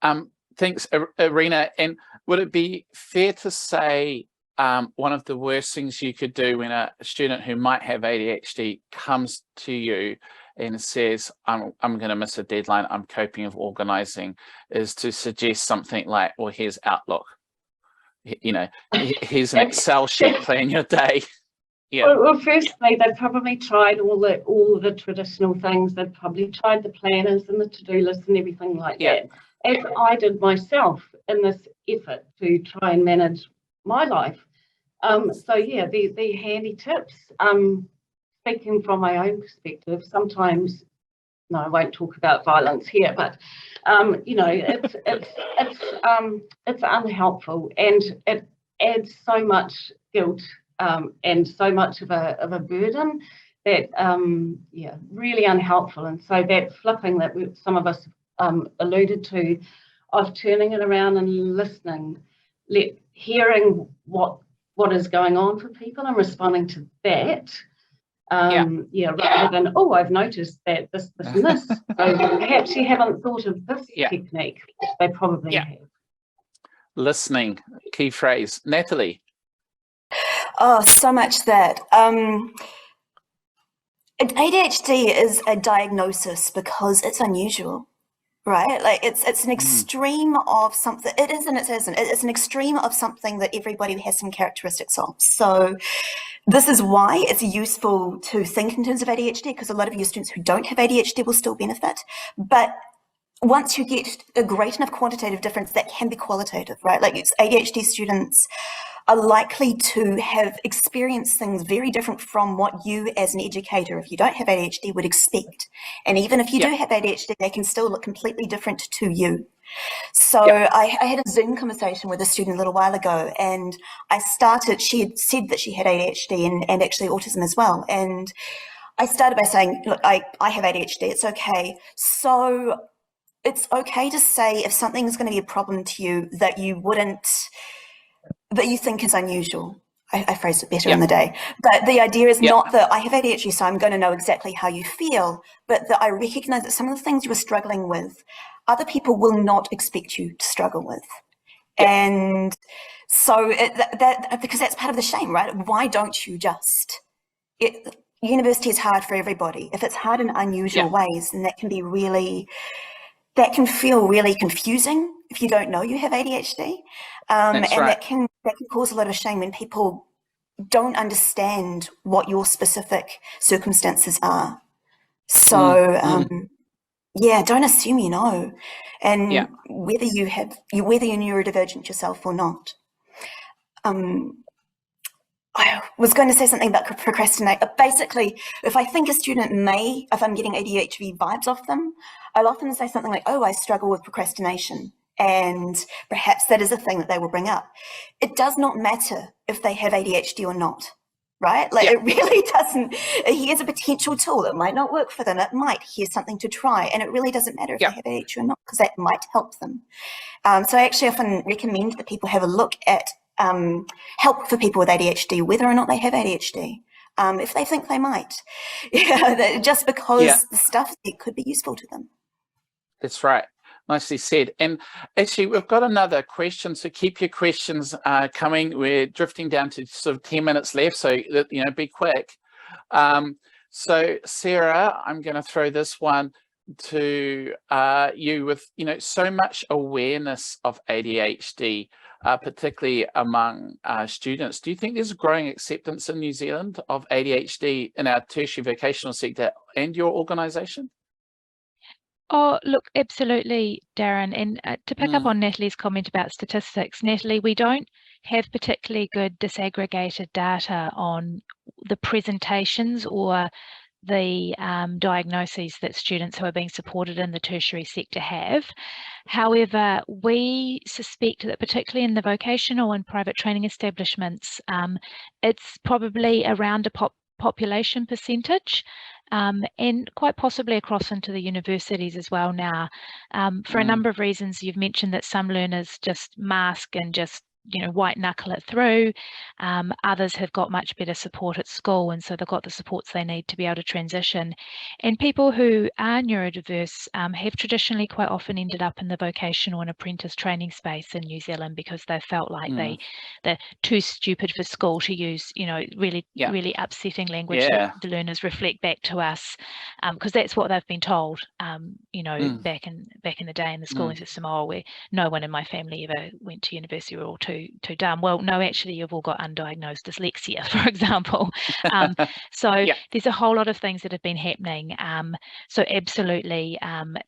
things. Thanks, Erena. And would it be fair to say one of the worst things you could do when a student who might have ADHD comes to you and says, I'm going to miss a deadline, I'm coping with organising, is to suggest something like, well, here's Outlook. You know, here's an Excel sheet, plan your day. Well, firstly, they've probably tried all the traditional things. They've probably tried the planners and the to-do list and everything like that, as I did myself in this effort to try and manage my life. So yeah, the handy tips. Speaking from my own perspective, sometimes, no, I won't talk about violence here, but you know, it's unhelpful, and it adds so much guilt and so much of a burden that really unhelpful. And so that flipping that some of us alluded to, of turning it around and listening, hearing what is going on for people and responding to that. Rather than, oh, I've noticed that this and this. So perhaps you haven't thought of this technique. They probably have. Listening, key phrase. Natalie. Oh, so much that. ADHD is a diagnosis because it's unusual, right? Like it's an extreme of something. It is and it isn't. It's an extreme of something that everybody has some characteristics of. So this is why it's useful to think in terms of ADHD, because a lot of your students who don't have ADHD will still benefit. But once you get a great enough quantitative difference, that can be qualitative, right? Like ADHD students are likely to have experienced things very different from what you as an educator, if you don't have ADHD, would expect. And even if you do have ADHD, they can still look completely different to you. So I had a Zoom conversation with a student a little while ago, and she had said that she had ADHD and actually autism as well. And I started by saying, look, I have ADHD, it's okay. So it's okay to say if something is going to be a problem to you that you think is unusual. I phrased it better in the day. But the idea is not that I have ADHD, so I'm going to know exactly how you feel, but that I recognize that some of the things you are struggling with, other people will not expect you to struggle with. And so because that's part of the shame, right? Why don't you just? University is hard for everybody. If it's hard in unusual ways, then that can feel really confusing if you don't know you have ADHD. That can cause a lot of shame when people don't understand what your specific circumstances are. So, yeah, don't assume you know, and whether you're neurodivergent yourself or not. I was going to say something about procrastinate. Basically, if I think a student if I'm getting ADHD vibes off them, I'll often say something like, oh, I struggle with procrastination. And perhaps that is a thing that they will bring up. It does not matter if they have ADHD or not, right? Like it really doesn't. Here's a potential tool. It might not work for them. It might. Here's something to try. And it really doesn't matter if they have ADHD or not, because that might help them. So I actually often recommend that people have a look at help for people with ADHD, whether or not they have ADHD, if they think they might. Just because the stuff it could be useful to them. That's right. Nicely said. And actually, we've got another question, so keep your questions coming. We're drifting down to sort of 10 minutes left, so be quick. So Sara, I'm going to throw this one to you with so much awareness of ADHD, particularly among students. Do you think there's a growing acceptance in New Zealand of ADHD in our tertiary vocational sector and your organisation? Oh, look, absolutely, Darren. And to pick up on Natalie's comment about statistics, Natalie, we don't have particularly good disaggregated data on the presentations or the diagnoses that students who are being supported in the tertiary sector have. However, we suspect that particularly in the vocational and private training establishments, it's probably around a population percentage, and quite possibly across into the universities as well now, for a number of reasons. You've mentioned that some learners just mask and just white knuckle it through. Others have got much better support at school, and so they've got the supports they need to be able to transition. And people who are neurodiverse have traditionally quite often ended up in the vocational and apprentice training space in New Zealand because they felt like they're too stupid for school, to use really upsetting language that the learners reflect back to us, because that's what they've been told back in the day in the schooling system. Where no one in my family ever went to university, we're all too dumb. Well, no, actually, you've all got undiagnosed dyslexia, for example. So there's a whole lot of things that have been happening. So absolutely,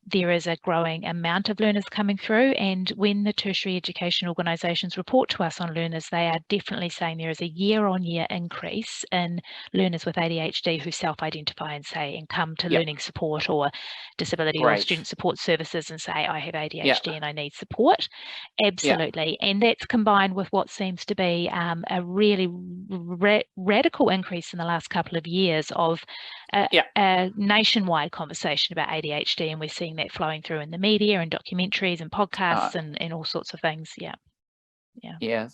there is a growing amount of learners coming through, and when the tertiary education organisations report to us on learners, they are definitely saying there is a year-on-year increase in learners with ADHD who self-identify and come to learning support or disability or student support services and say, I have ADHD and I need support. Absolutely. And that's combined with what seems to be a really radical increase in the last couple of years of a nationwide conversation about ADHD, and we're seeing that flowing through in the media and documentaries and podcasts and all sorts of things.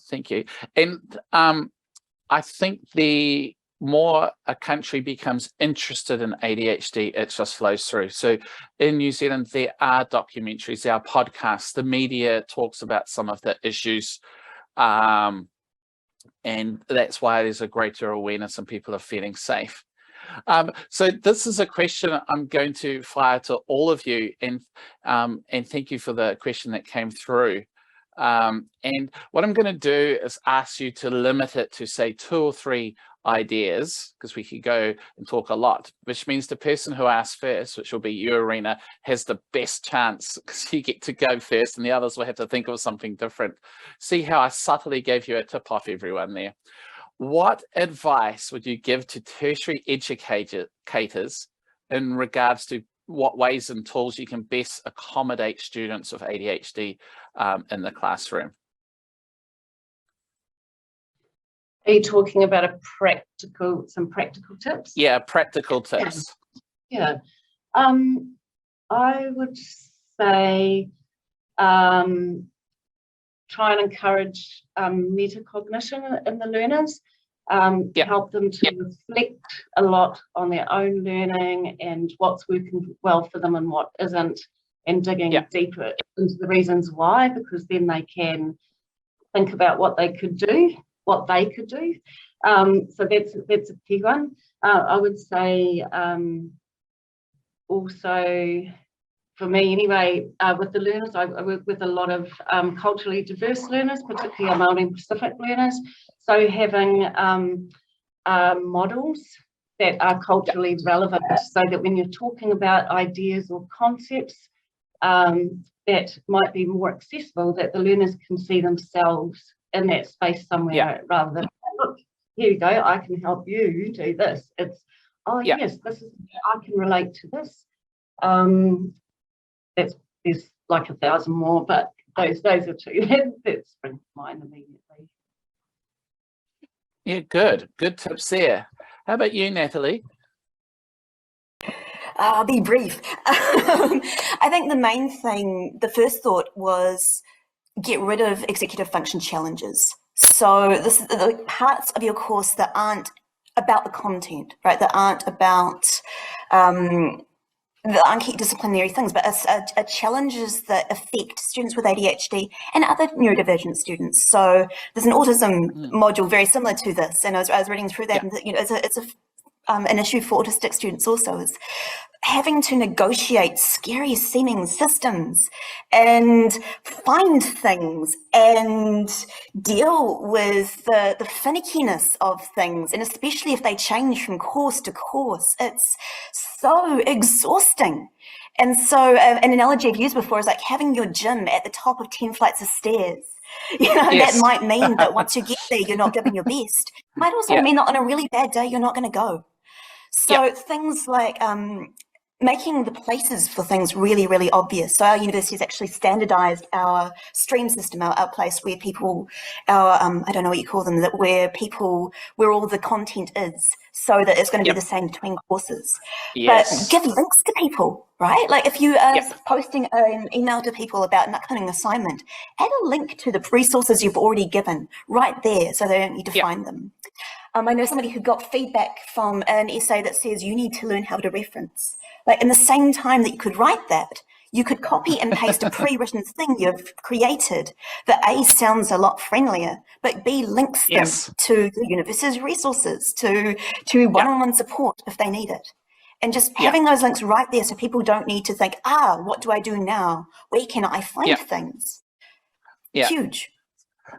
Thank you. And I think the more a country becomes interested in ADHD, it just flows through. So in New Zealand, there are documentaries, there are podcasts, the media talks about some of the issues, and that's why there's a greater awareness and people are feeling safe. So this is a question I'm going to fire to all of you, and thank you for the question that came through. And what I'm going to do is ask you to limit it to, say, 2 or 3 ideas, because we could go and talk a lot, which means the person who asks first, which will be you, Erena, has the best chance, because you get to go first and the others will have to think of something different. See how I subtly gave you a tip off, everyone, there. What advice would you give to tertiary educators in regards to what ways and tools you can best accommodate students with ADHD in the classroom? Are you talking about some practical tips? Yeah, practical tips. Yeah. I would say try and encourage metacognition in the learners. Help them to reflect a lot on their own learning and what's working well for them and what isn't, and digging deeper into the reasons why, because then they can think about what they could do. So that's a key one. I would say also for me anyway, with the learners, I work with a lot of culturally diverse learners, particularly Māori and Pacific learners. So having models that are culturally relevant, so that when you're talking about ideas or concepts that might be more accessible, that the learners can see themselves in that space somewhere, rather than, look, here you go, I can help you do this. It's, oh yes, this is, I can relate to this. There's like 1,000 more, but those are two that spring to mind immediately. Yeah, good tips there. How about you, Natalie? I'll be brief. I think the main thing, the first thought was get rid of executive function challenges. So this is the parts of your course that aren't about the content, right? That aren't about the key disciplinary things, but are challenges that affect students with ADHD and other neurodivergent students. So there's an autism module very similar to this, and I was reading through that, and it's an issue for autistic students also, is having to negotiate scary seeming systems and find things and deal with the finickiness of things, and especially if they change from course to course. It's so exhausting. And so an analogy I've used before is like having your gym at the top of 10 flights of stairs. You know, that might mean that once you get there, you're not giving your best. Might also mean that on a really bad day, you're not going to go. So things like making the places for things really, really obvious. So our university has actually standardized our stream system, our place where people, I don't know what you call them, that where all the content is, so that it's going to be the same between courses. But give links to people, right? Like if you are posting an email to people about an upcoming assignment, add a link to the resources you've already given right there, so they don't need to find them. I know somebody who got feedback from an essay that says you need to learn how to reference. Like in the same time that you could write that, you could copy and paste a pre-written thing you've created that A, sounds a lot friendlier, but B, links them to the university's resources, to one-on-one support if they need it. And just having those links right there, so people don't need to think, what do I do now? Where can I find things? Huge.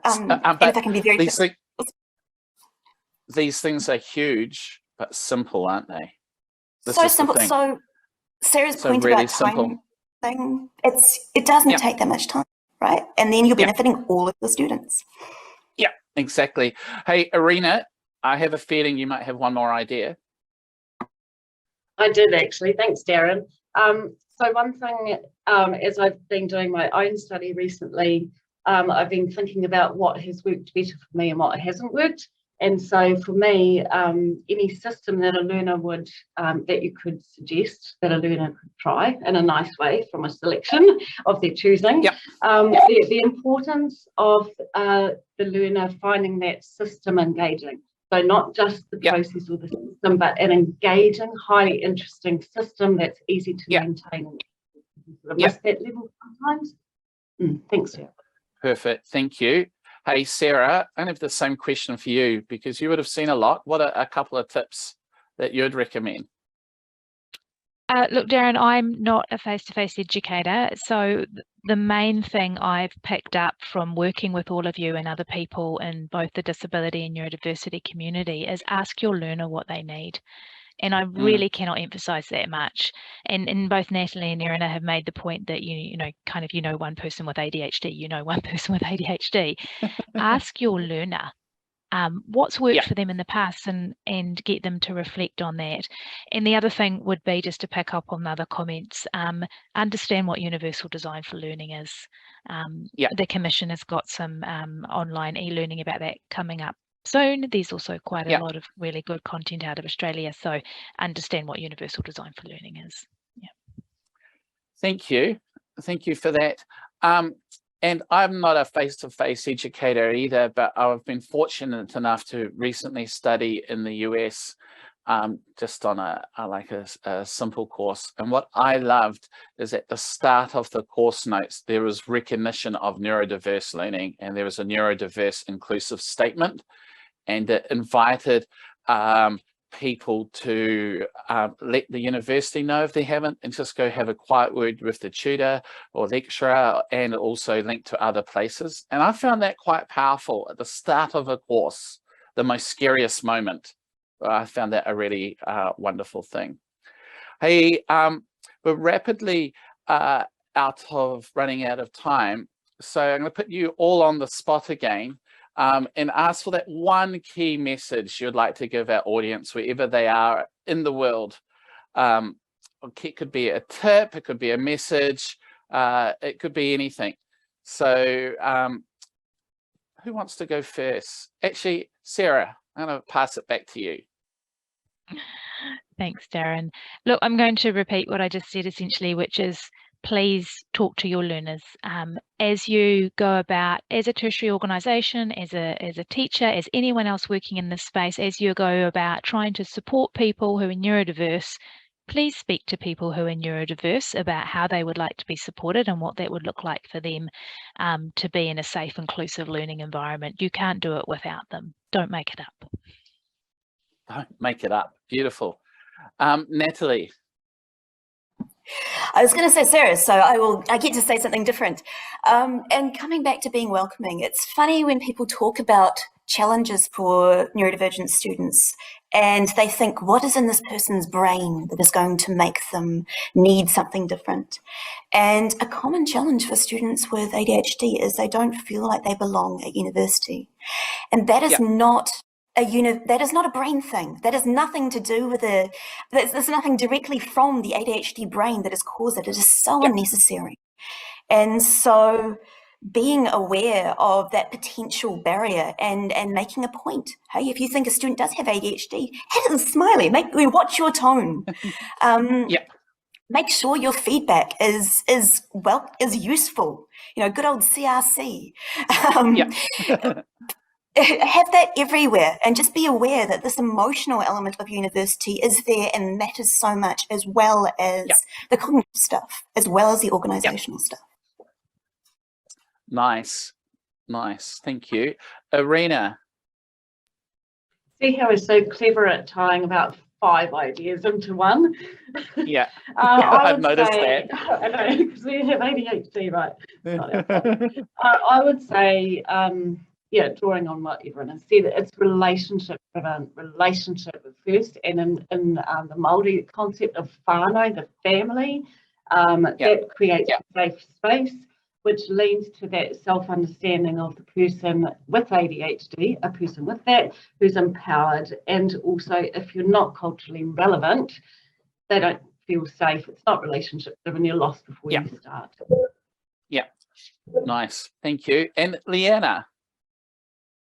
And if I can be very these things are huge, but simple, aren't they? So simple. So Sarah's point really about time thing, it doesn't take that much time, right? And then you're benefiting all of the students. Yeah, exactly. Hey, Erena, I have a feeling you might have one more idea. I did actually. Thanks, Darren. So one thing, as I've been doing my own study recently, I've been thinking about what has worked better for me and what hasn't worked. And so for me, any system that a learner would, that you could suggest that a learner could try in a nice way from a selection of their choosing, the importance of the learner finding that system engaging. So not just the process or the system, but an engaging, highly interesting system that's easy to maintain. I miss that level sometimes. Thanks, Sarah. Perfect, thank you. Hey, Sara, I have the same question for you because you would have seen a lot. What are a couple of tips that you'd recommend? Look, Darren, I'm not a face-to-face educator, so the main thing I've picked up from working with all of you and other people in both the disability and neurodiversity community is ask your learner what they need. And I really cannot emphasize that much. And both Natalie and Erena have made the point that, you know one person with ADHD, you know one person with ADHD. Ask your learner what's worked for them in the past and get them to reflect on that. And the other thing would be, just to pick up on the other comments, understand what universal design for learning is. The Commission has got some online e-learning about that coming up soon. There's also quite a lot of really good content out of Australia, so understand what universal design for learning is. Thank you for that. And I'm not a face-to-face educator either, but I've been fortunate enough to recently study in the US, just on a simple course. And what I loved is at the start of the course notes, there was recognition of neurodiverse learning, and there was a neurodiverse inclusive statement. And it invited people to let the university know if they haven't, and just go have a quiet word with the tutor or lecturer, and also link to other places. And I found that quite powerful at the start of a course, the most scariest moment. I found that a really wonderful thing. Hey, we're rapidly running out of time. So I'm going to put you all on the spot again. And ask for that one key message you'd like to give our audience wherever they are in the world. It could be a tip, it could be a message, it could be anything. So who wants to go first? Actually, Sara, I'm going to pass it back to you. Thanks, Darren. Look, I'm going to repeat what I just said essentially, which is please talk to your learners as you go about, as a tertiary organisation, as a teacher, as anyone else working in this space, as you go about trying to support people who are neurodiverse. Please speak to people who are neurodiverse about how they would like to be supported and what that would look like for them to be in a safe, inclusive learning environment. You can't do it without them. Don't make it up. Don't make it up. Beautiful. Natalie. I was going to say Sara, so I get to say something different. And coming back to being welcoming, it's funny when people talk about challenges for neurodivergent students and they think, what is in this person's brain that is going to make them need something different? And a common challenge for students with ADHD is they don't feel like they belong at university. And that is not that is not a brain thing. That has nothing to do with there's nothing directly from the ADHD brain that has caused it. It is so unnecessary. And so being aware of that potential barrier and making a point. Hey, if you think a student does have ADHD, have them smiley, watch your tone. Make sure your feedback is useful. Good old CRC. Have that everywhere and just be aware that this emotional element of university is there and matters so much, as well as the cognitive stuff, as well as the organisational stuff. Nice. Thank you. Erena. See how we're so clever at tying about 5 ideas into one? Yeah, I've noticed that. I know, because we have ADHD, right? I would say, drawing on what everyone has said, it's relationship driven, relationship first, and in the Māori concept of whānau, the family, that creates a safe space, which leads to that self-understanding of the person with ADHD, a person with that who's empowered, and also if you're not culturally relevant, they don't feel safe. It's not relationship driven, you're lost before you start. Yeah, nice, thank you. And Leeanna,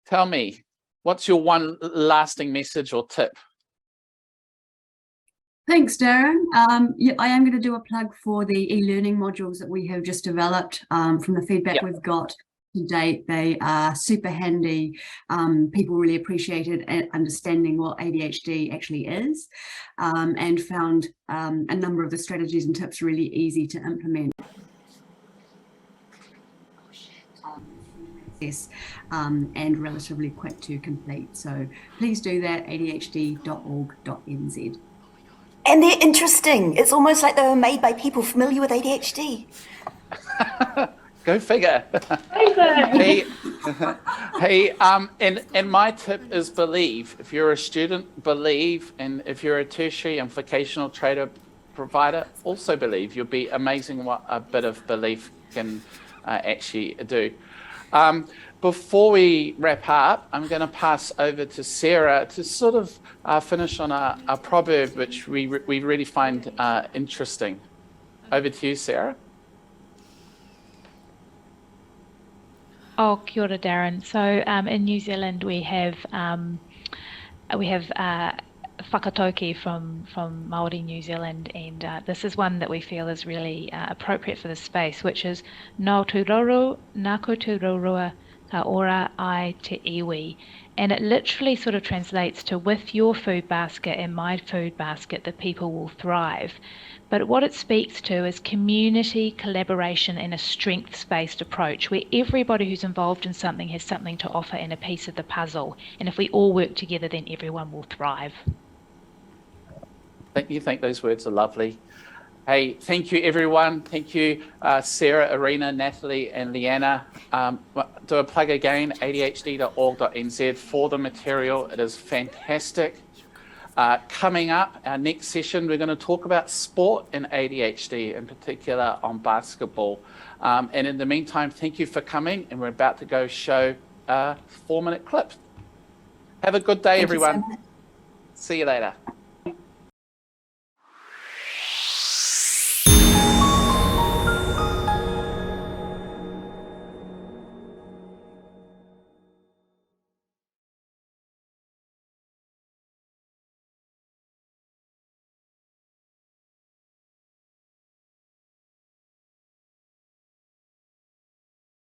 tell me, what's your one lasting message or tip? Thanks, Darren. I am going to do a plug for the e-learning modules that we have just developed. From the feedback we've got to date, they are super handy. People really appreciated understanding what ADHD actually is, and found a number of the strategies and tips really easy to implement. And relatively quick to complete. So please do that, adhd.org.nz. And they're interesting. It's almost like they were made by people familiar with ADHD. Go figure. And my tip is believe. If you're a student, believe. And if you're a tertiary and vocational trader provider, also believe. You'll be amazing what a bit of belief can actually do. Before we wrap up, I'm going to pass over to Sara to sort of finish on a proverb which we really find interesting. Over to you, Sara. Oh, kia ora, Darren. So in New Zealand we have whakatauki from Māori New Zealand, and this is one that we feel is really appropriate for this space, which is Nau tu roro, nāku tu rorua, ka ora ai te iwi. And it literally sort of translates to, with your food basket and my food basket, the people will thrive. But what it speaks to is community, collaboration, and a strengths-based approach where everybody who's involved in something has something to offer and a piece of the puzzle. And if we all work together, then everyone will thrive. You think those words are lovely. Hey, thank you, everyone. Thank you, Sara, Erena, Natalie, and Leeanna. Do a plug again, adhd.org.nz for the material. It is fantastic. Coming up, our next session, we're going to talk about sport and ADHD, in particular on basketball. And in the meantime, thank you for coming, and we're about to go show a 4-minute clip. Have a good day, everyone. So see you later.